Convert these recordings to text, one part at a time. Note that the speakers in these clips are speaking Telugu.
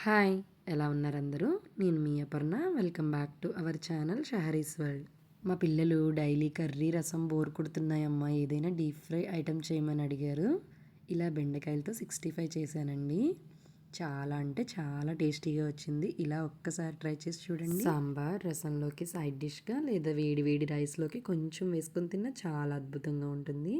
హాయ్, ఎలా ఉన్నారు అందరూ? నేను మీ Aparna. Welcome back to our channel షహరీస్ వరల్డ్. మా పిల్లలు డైలీ కర్రీ రసం బోర్ కొడుతున్నాయమ్మా, ఏదైనా డీప్ ఫ్రై ఐటెం చేయమని అడిగారు. ఇలా బెండకాయలతో 65 చేశానండి. చాలా అంటే చాలా టేస్టీగా వచ్చింది. ఇలా ఒక్కసారి ట్రై చేసి చూడండి. సాంబార్ రసంలోకి సైడ్ డిష్గా లేదా వేడి వేడి రైస్లోకి కొంచెం వేసుకొని తిన్నా చాలా అద్భుతంగా ఉంటుంది.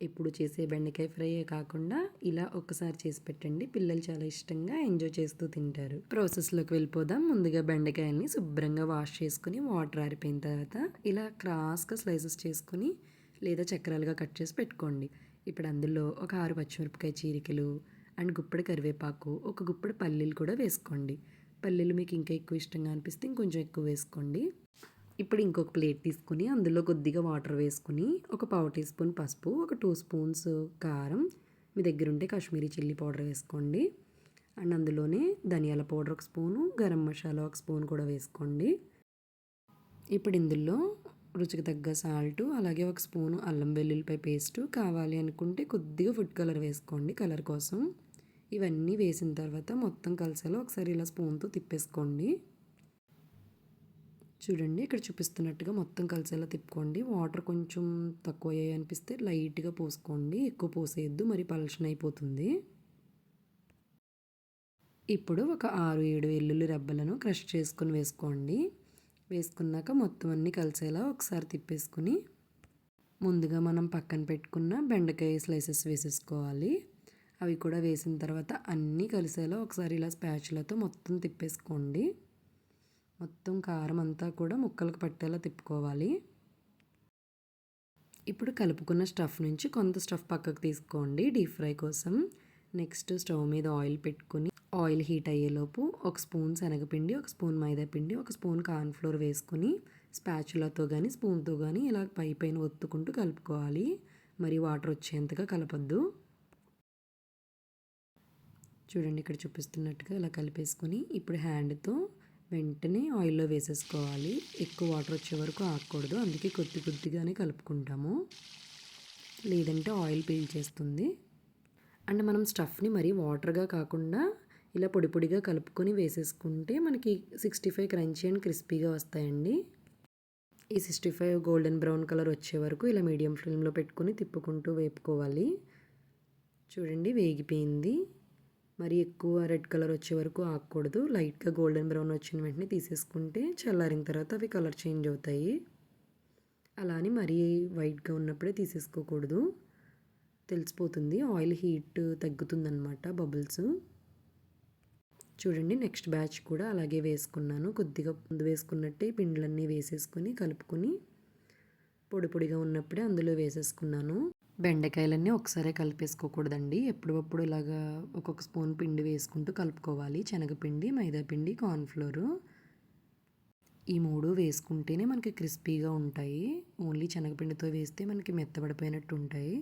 ఎప్పుడు చేసే బెండకాయ ఫ్రైయే కాకుండా ఇలా ఒక్కసారి చేసి పెట్టండి. పిల్లలు చాలా ఇష్టంగా ఎంజాయ్ చేస్తూ తింటారు. ప్రాసెస్లోకి వెళ్ళిపోదాం. ముందుగా బెండకాయల్ని శుభ్రంగా వాష్ చేసుకుని వాటర్ ఆరిపోయిన తర్వాత ఇలా క్రాస్గా స్లైసెస్ చేసుకుని లేదా చక్రాలుగా కట్ చేసి పెట్టుకోండి. ఇప్పుడు అందులో ఒక 6 పచ్చిమిరపకాయ చీరికలు అండ్ గుప్పెడు కరివేపాకు, ఒక గుప్పెడు పల్లీలు కూడా వేసుకోండి. పల్లీలు మీకు ఇంకా ఎక్కువ ఇష్టంగా అనిపిస్తే ఇంకొంచెం ఎక్కువ వేసుకోండి. ఇప్పుడు ఇంకొక ప్లేట్ తీసుకుని అందులో కొద్దిగా వాటర్ వేసుకుని ఒక పావు టీ స్పూన్ పసుపు, ఒక 2 స్పూన్స్ కారం, మీ దగ్గర ఉంటే కాశ్మీరీ చిల్లీ పౌడర్ వేసుకోండి. అండ్ అందులోనే ధనియాల పౌడర్ ఒక స్పూను, గరం మసాలా ఒక స్పూన్ కూడా వేసుకోండి. ఇప్పుడు ఇందులో రుచికి తగ్గ సాల్ట్, అలాగే ఒక స్పూను అల్లం వెల్లుల్లిపాయ పేస్టు, కావాలి అనుకుంటే కొద్దిగా ఫుడ్ కలర్ వేసుకోండి కలర్ కోసం. ఇవన్నీ వేసిన తర్వాత మొత్తం కలిసేలా ఒకసారి ఇలా స్పూన్తో తిప్పేసుకోండి. చూడండి, ఇక్కడ చూపిస్తున్నట్టుగా మొత్తం కలిసేలా తిప్పుకోండి. వాటర్ కొంచెం తక్కువ అయ్యాయి అనిపిస్తే లైట్గా పోసుకోండి, ఎక్కువ పోసేయద్దు, మరి పలచన అయిపోతుంది. ఇప్పుడు ఒక 6-7 వెల్లుల్లి రెబ్బలను క్రష్ చేసుకుని వేసుకోండి. వేసుకున్నాక మొత్తం అన్నీ కలిసేలా ఒకసారి తిప్పేసుకుని ముందుగా మనం పక్కన పెట్టుకున్న బెండకాయ స్లైసెస్ వేసేసుకోవాలి. అవి కూడా వేసిన తర్వాత అన్నీ కలిసేలా ఒకసారి ఇలా స్పాచులతో మొత్తం తిప్పేసుకోండి. మొత్తం కారం అంతా కూడా ముక్కలకు పట్టేలా తిప్పుకోవాలి. ఇప్పుడు కలుపుకున్న స్టఫ్ నుంచి కొంత స్టఫ్ పక్కకు తీసుకోండి డీప్ ఫ్రై కోసం. నెక్స్ట్ స్టవ్ మీద ఆయిల్ పెట్టుకుని ఆయిల్ హీట్ అయ్యేలోపు ఒక స్పూన్ శనగపిండి, ఒక స్పూన్ మైదాపిండి, ఒక స్పూన్ కార్న్ఫ్లోర్ వేసుకుని స్పాచులాతో కానీ స్పూన్తో కానీ ఇలా పైన ఒత్తుకుంటూ కలుపుకోవాలి. మరి వాటర్ వచ్చేంతగా కలపొద్దు. చూడండి, ఇక్కడ చూపిస్తున్నట్టుగా ఇలా కలిపేసుకుని ఇప్పుడు హ్యాండ్తో వెంటనే ఆయిల్లో వేసేసుకోవాలి. ఎక్కువ వాటర్ వచ్చే వరకు ఆగకూడదు, అందుకే కొద్ది కొద్దిగానే కలుపుకుంటాము, లేదంటే ఆయిల్ పీల్చేస్తుంది. అండ్ మనం స్టఫ్ని మరీ వాటర్గా కాకుండా ఇలా పొడి పొడిగా కలుపుకొని వేసేసుకుంటే మనకి 65 క్రంచీ అండ్ క్రిస్పీగా వస్తాయండి. ఈ 65 గోల్డెన్ బ్రౌన్ కలర్ వచ్చే వరకు ఇలా మీడియం ఫ్లేమ్లో పెట్టుకుని తిప్పుకుంటూ వేపుకోవాలి. చూడండి, వేగిపోయింది. మరి ఎక్కువ రెడ్ కలర్ వచ్చే వరకు ఆగకూడదు. లైట్గా గోల్డెన్ బ్రౌన్ వచ్చిన వెంటనే తీసేసుకుంటే చల్లారిన తర్వాత అవి కలర్ చేంజ్ అవుతాయి. అలా అని మరీ వైట్గా ఉన్నప్పుడే తీసేసుకోకూడదు, తెలిసిపోతుంది, ఆయిల్ హీట్ తగ్గుతుందన్నమాట, బబుల్స్. చూడండి, నెక్స్ట్ బ్యాచ్ కూడా అలాగే వేసుకున్నాను. కొద్దిగా ముందు వేసుకున్నట్టే పిండిలన్నీ వేసేసుకుని కలుపుకొని పొడి పొడిగా ఉన్నప్పుడే అందులో వేసేసుకున్నాను. బెండకాయలన్నీ ఒకసారి కలిపేసుకోకూడదండి, ఎప్పుడప్పుడు ఇలాగా ఒక్కొక్క స్పూన్ పిండి వేసుకుంటూ కలుపుకోవాలి. శనగపిండి, మైదాపిండి, కార్న్ఫ్లోరు ఈ 3 వేసుకుంటేనే మనకి క్రిస్పీగా ఉంటాయి. ఓన్లీ శనగపిండితో వేస్తే మనకి మెత్తబడిపోయినట్టు ఉంటాయి.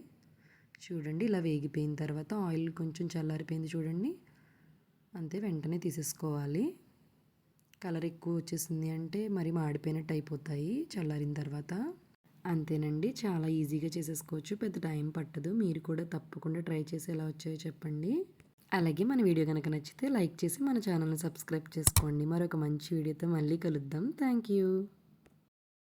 చూడండి, ఇలా వేగిపోయిన తర్వాత ఆయిల్ కొంచెం చల్లారిపోయింది చూడండి, అంతే, వెంటనే తీసేసుకోవాలి. కలర్ ఎక్కువ వచ్చేసింది అంటే మరి మాడిపోయినట్టు అయిపోతాయి చల్లారిన తర్వాత. అంతేనండి, చాలా ఈజీగా చేసేసుకోవచ్చు, పెద్ద టైం పట్టదు. మీరు కూడా తప్పకుండా ట్రై చేసి ఎలా వచ్చాయో చెప్పండి. అలాగే మన వీడియో కనుక నచ్చితే లైక్ చేసి మన ఛానల్ని సబ్స్క్రైబ్ చేసుకోండి. మరొక మంచి వీడియోతో మళ్ళీ కలుద్దాం. Thank you.